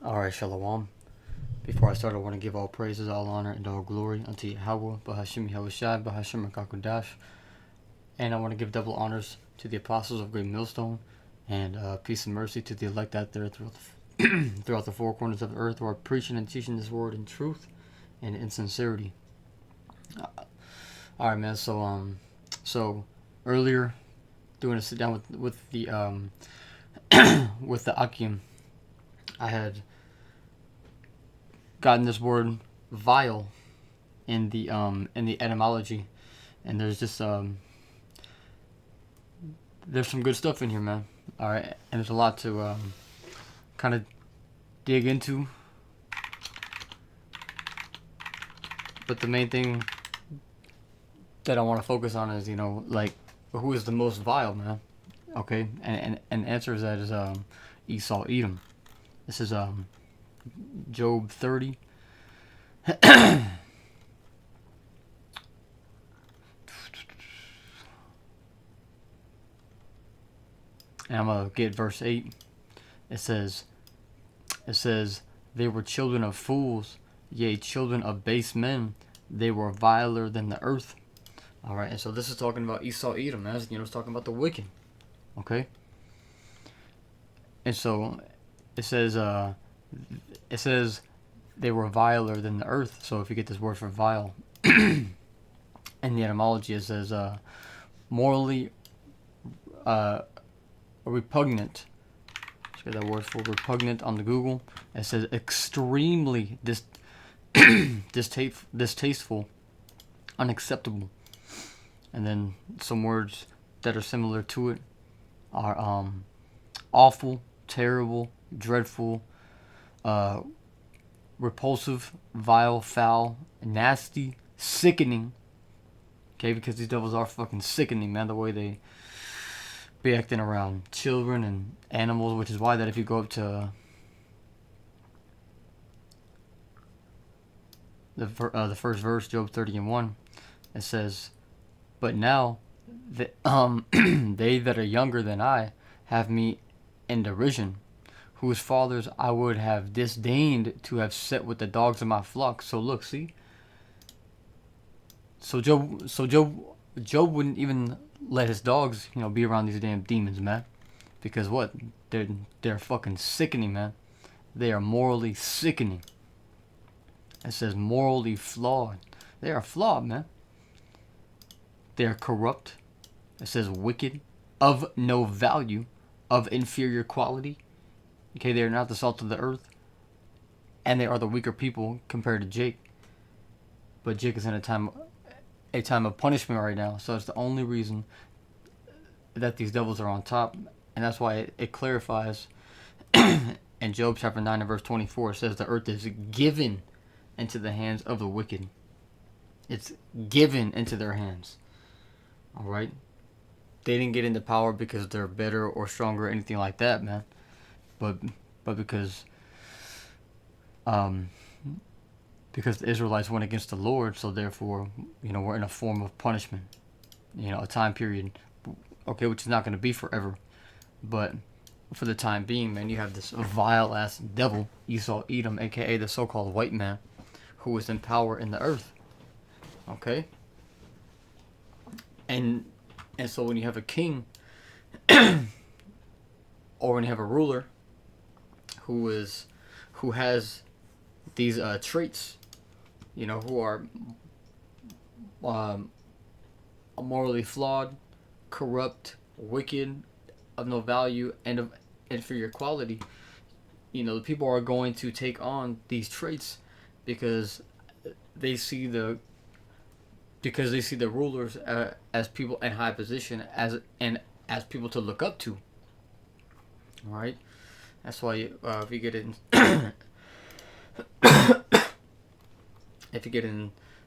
Alright, Shalom. Before I start, I want to give all praises, all honor, and all glory unto Yahweh, Bahashim Yahushai, Bahashim Kakudash. And I want to give double honors to the apostles of Great Millstone, and peace and mercy to the elect out there throughout the four corners of the earth who are preaching and teaching this word in truth and in sincerity. Alright, man, so earlier, doing a sit down with the with the Akim, I had gotten this word vile in the etymology, and there's just there's some good stuff in here, man. All right, and there's a lot to kind of dig into, but the main thing that I want to focus on is, like, who is the most vile, man? Okay, and answer is that is Esau Edom. This is Job 30. And I'm gonna get verse 8. It says, they were children of fools, yea, children of base men. They were viler than the earth. All right, and so this is talking about Esau Edom, man. It's talking about the wicked. Okay. And so it says they were viler than the earth. So if you get this word for vile, in the etymology it says morally repugnant. Let's get that word for repugnant on the Google. It says extremely distasteful, unacceptable. And then some words that are similar to it are awful, terrible, dreadful, repulsive, vile, foul, nasty, sickening. Okay, because these devils are fucking sickening, man, the way they be acting around children and animals, which is why that if you go up to the first verse, Job 30:1, it says, "But now, they that are younger than I have me in derision, whose fathers I would have disdained to have set with the dogs of my flock." So look, see. So Job wouldn't even let his dogs, be around these damn demons, man. Because what? They're fucking sickening, man. They are morally sickening. It says morally flawed. They are flawed, man. They are corrupt. It says wicked, of no value, of inferior quality. Okay, they are not the salt of the earth, and they are the weaker people compared to Jake. But Jake is in a time of punishment right now, so it's the only reason that these devils are on top, and that's why it clarifies in Job chapter 9 and verse 24. It says the earth is given into the hands of the wicked. It's given into their hands. All right, they didn't get into power because they're better or stronger or anything like that, man. But because the Israelites went against the Lord, so therefore, we're in a form of punishment. A time period, okay, which is not going to be forever, but for the time being, man, you have this vile ass devil, Esau Edom, aka the so-called white man, who is in power in the earth. Okay, and so when you have a king, or when you have a ruler who has these traits, who are morally flawed, corrupt, wicked, of no value, and of inferior quality, the people are going to take on these traits because they see the rulers as people in high position, as people to look up to. All right, that's why if you get in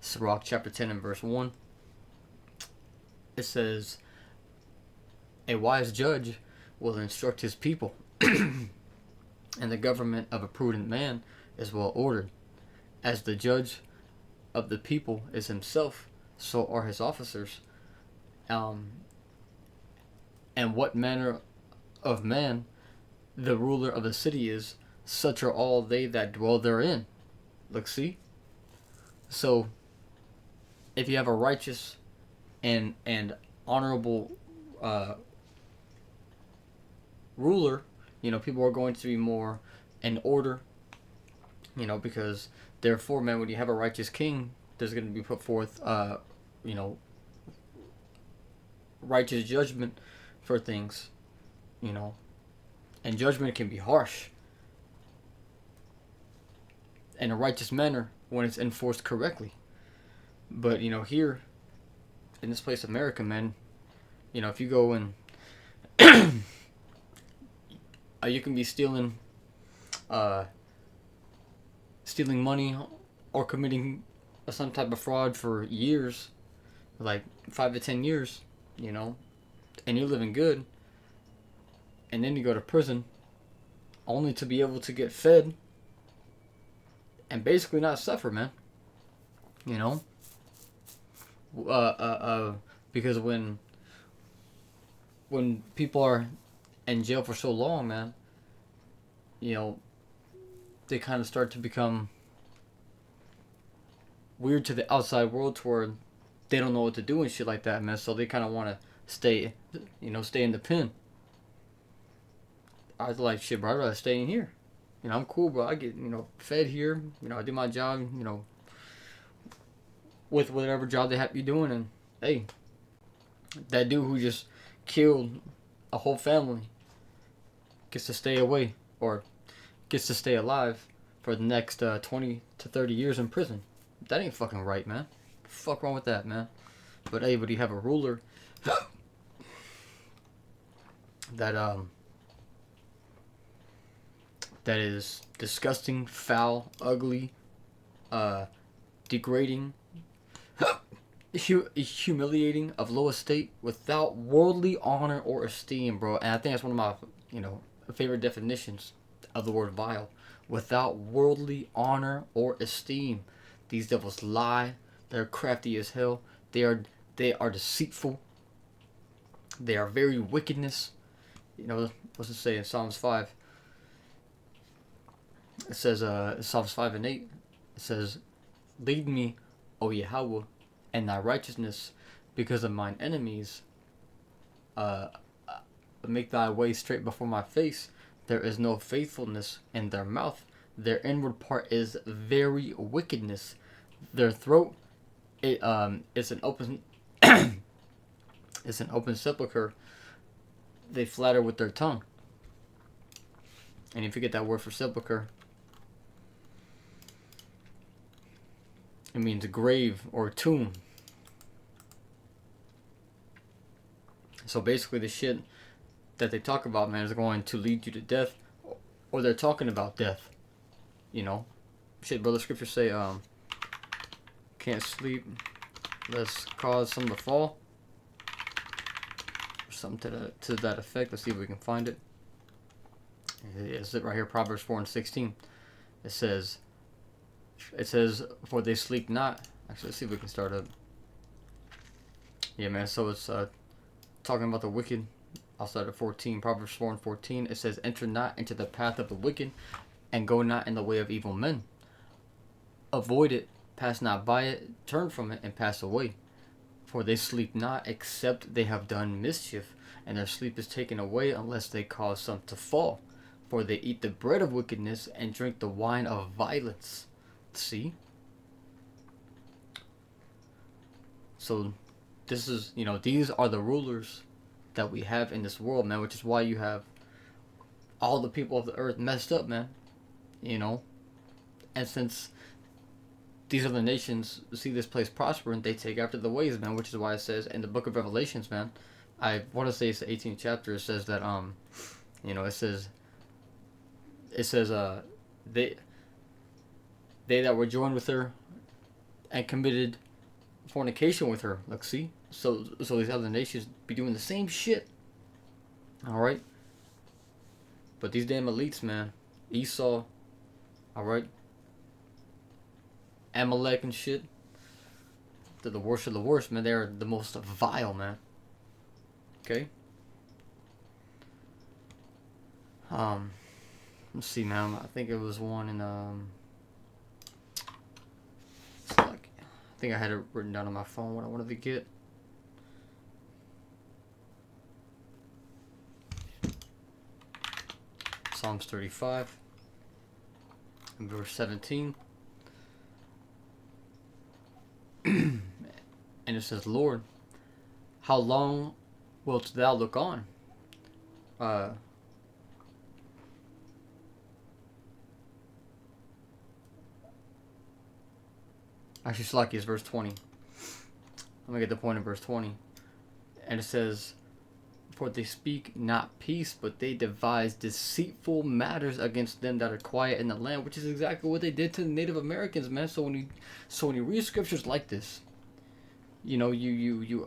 Sirach chapter 10 and verse 1, it says, "A wise judge will instruct his people, and the government of a prudent man is well ordered. As the judge of the people is himself, so are his officers. And what manner of man the ruler of the city is, such are all they that dwell therein. Look, see? So, if you have a righteous and honorable ruler, people are going to be more in order, because therefore, man, when you have a righteous king, there's going to be put forth, you know, righteous judgment for things, and judgment can be harsh in a righteous manner when it's enforced correctly. But here in this place, America, man, if you go and you can be stealing money or committing some type of fraud for years, like 5 to 10 years, and you're living good, and then you go to prison only to be able to get fed and basically not suffer, man. You know, because when people are in jail for so long, man, they kind of start to become weird to the outside world, toward they don't know what to do and shit like that, man. So they kind of want to stay in the pen. I was like, shit, bro, I'd rather stay in here. I'm cool, bro. I get, fed here. I do my job, with whatever job they have me doing. And, hey, that dude who just killed a whole family gets to stay away, or gets to stay alive for the next 20 to 30 years in prison. That ain't fucking right, man. The fuck wrong with that, man? But, hey, you have a ruler that is disgusting, foul, ugly, degrading, humiliating, of low estate, without worldly honor or esteem, bro. And I think that's one of my, favorite definitions of the word vile. Without worldly honor or esteem. These devils lie. They're crafty as hell. They are deceitful. They are very wickedness. What's it say in Psalms 5? It says, Psalms 5 and 8, it says, lead me, O Yahweh, in thy righteousness, because of mine enemies. Make thy way straight before my face. There is no faithfulness in their mouth. Their inward part is very wickedness. Their throat, it's an open, it's an open sepulcher. They flatter with their tongue. And if you get that word for sepulcher, it means a grave or a tomb. So basically the shit that they talk about, man, is going to lead you to death, or they're talking about death. Shit, brother, scriptures say, can't sleep, let's cause some to fall. Or something to that effect. Let's see if we can find it. It's it right here, Proverbs 4 and 16. It says, for they sleep not. Actually, let's see if we can start up. Yeah, man, so it's talking about the wicked. I'll start at 14. Proverbs 4 and 14. It says, enter not into the path of the wicked, and go not in the way of evil men. Avoid it, pass not by it, turn from it, and pass away. For they sleep not, except they have done mischief, and their sleep is taken away unless they cause some to fall. For they eat the bread of wickedness, and drink the wine of violence. See? So, this is, these are the rulers that we have in this world, man, which is why you have all the people of the earth messed up, man. And since these other nations see this place prospering, they take after the ways, man, which is why it says in the book of Revelations, man, I want to say it's the 18th chapter, it says that, it says, they that were joined with her and committed fornication with her. Look, see? So these other nations be doing the same shit. Alright? But these damn elites, man. Esau. Alright? Amalek and shit. They're the worst of the worst, man. They're the most vile, man. Okay? Let's see, man. I think it was one in it's like, I think I had it written down on my phone what I wanted to get. Psalms 35 and verse 17. And it says, Lord, how long wilt thou look on? Actually, Slacky is verse 20. I'm going to get the point in verse 20. And it says, for they speak not peace, but they devise deceitful matters against them that are quiet in the land, which is exactly what they did to the Native Americans, man. So when you read scriptures like this, you know, you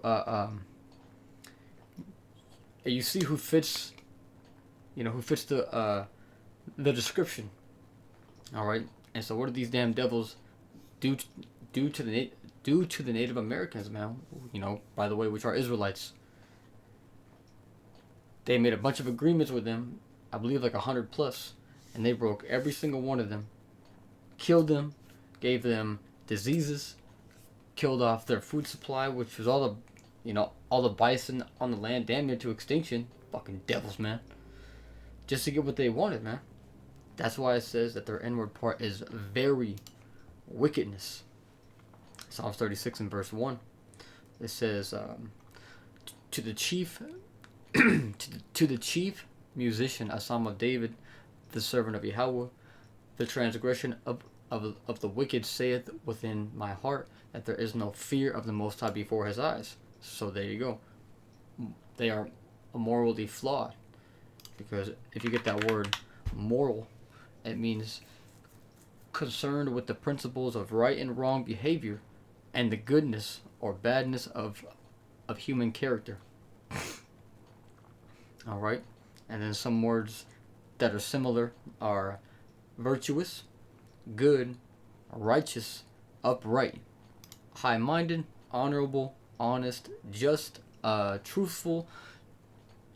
see who fits, who fits the description. All right. And so what do these damn devils do to the Native Americans, man? You know, by the way, which are Israelites. They made a bunch of agreements with them, I believe like 100 plus, and they broke every single one of them, killed them, gave them diseases, killed off their food supply, which was all the bison on the land damn near to extinction. Fucking devils, man. Just to get what they wanted, man. That's why it says that their inward part is very wickedness. Psalms 36 and verse 1. It says, to the chief to the chief musician, a psalm of David, the servant of Yahweh, the transgression of the wicked saith within my heart that there is no fear of the Most High before his eyes. So there you go. They are morally flawed. Because if you get that word moral, it means concerned with the principles of right and wrong behavior and the goodness or badness of human character. All right, and then some words that are similar are virtuous, good, righteous, upright, high-minded, honorable, honest, just, truthful,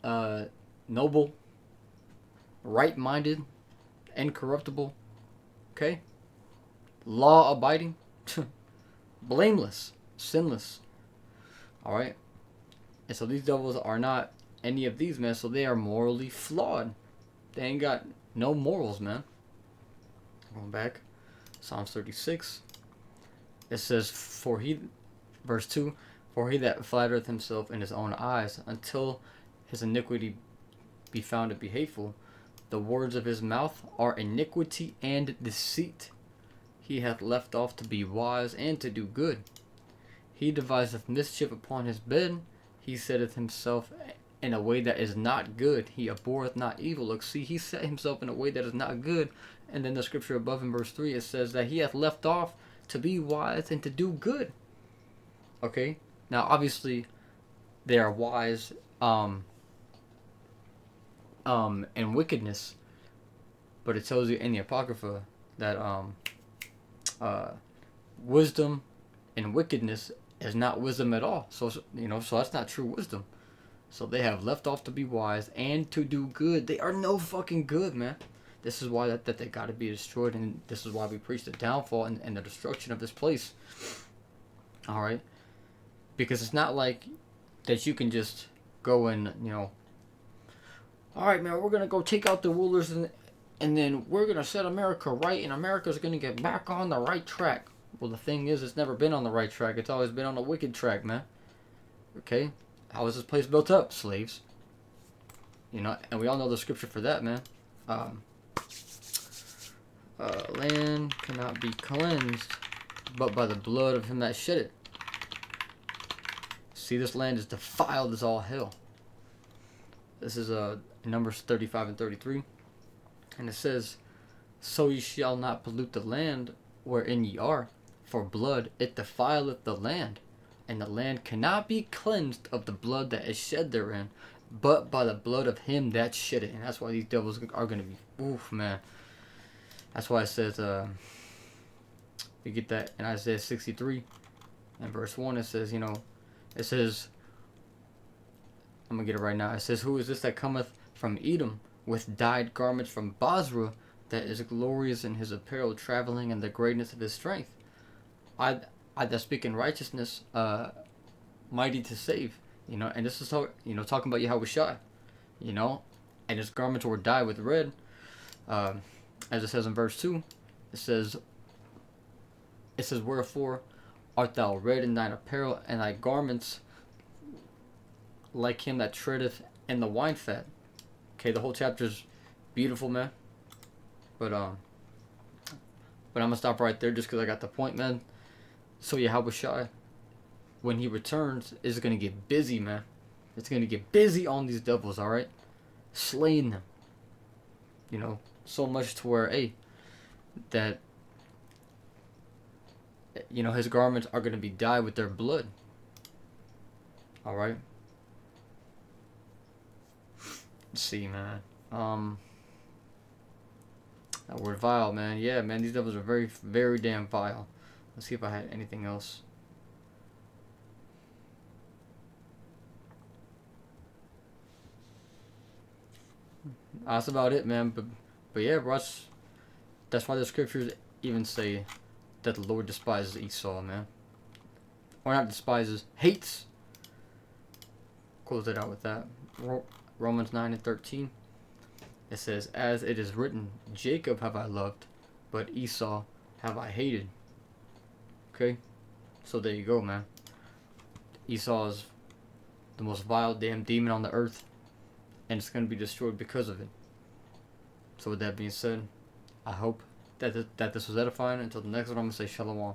noble, right-minded, incorruptible, okay, law-abiding, blameless, sinless. All right, and so these devils are not any of these, man, so they are morally flawed. They ain't got no morals, man. Going back, Psalms 36. It says, verse 2, for he that flattereth himself in his own eyes, until his iniquity be found to be hateful, the words of his mouth are iniquity and deceit. He hath left off to be wise and to do good. He deviseth mischief upon his bed. He setteth himself in a way that is not good. He abhorreth not evil. Look, see, he set himself in a way that is not good. And then the scripture above in verse 3, it says that he hath left off to be wise and to do good. Okay? Now, obviously, they are wise in wickedness. But it tells you in the Apocrypha that wisdom and wickedness is not wisdom at all. So that's not true wisdom. So they have left off to be wise and to do good. They are no fucking good, man. This is why that they got to be destroyed, and this is why we preach the downfall and the destruction of this place. All right? Because it's not like that you can just go and, all right, man, we're going to go take out the rulers and then we're going to set America right, and America's going to get back on the right track. Well, the thing is, it's never been on the right track. It's always been on the wicked track, man. Okay? How was this place built up? Slaves. And we all know the scripture for that, man. Land cannot be cleansed but by the blood of him that shed it. See, this land is defiled as all hell. This is Numbers 35 and 33. And it says, so ye shall not pollute the land wherein ye are, for blood it defileth the land. And the land cannot be cleansed of the blood that is shed therein, but by the blood of him that shed it. And that's why these devils are going to be, oof, man. That's why it says, we get that in Isaiah 63 and verse 1. It says, it says, I'm going to get it right now. It says, who is this that cometh from Edom with dyed garments from Basra, that is glorious in his apparel, traveling in the greatness of his strength. I, I that speak in righteousness, mighty to save. And this is talking about Yahushua, you know, and his garments were dyed with red, as it says in verse 2. It says, wherefore art thou red in thine apparel, and thy garments like him that treadeth in the wine fat. Okay, the whole chapter is beautiful, man. But I'm gonna stop right there just because I got the point, man. So Yahushua, when he returns, is gonna get busy, man. It's gonna get busy on these devils, all right, slaying them. So much to where, that his garments are gonna be dyed with their blood. All right. Let's see, man. That word vile, man. Yeah, man. These devils are very, very damn vile. Let's see if I had anything else. That's about it, man. But yeah, Russ. That's why the scriptures even say that the Lord despises Esau, man. Or not despises, hates. Close it out with that. Romans 9:13. It says, as it is written, Jacob have I loved, but Esau have I hated. Okay? So there you go, man. Esau is the most vile damn demon on the earth, and it's going to be destroyed because of it. So with that being said, I hope that this was edifying. Until the next one, I'm going to say shalom.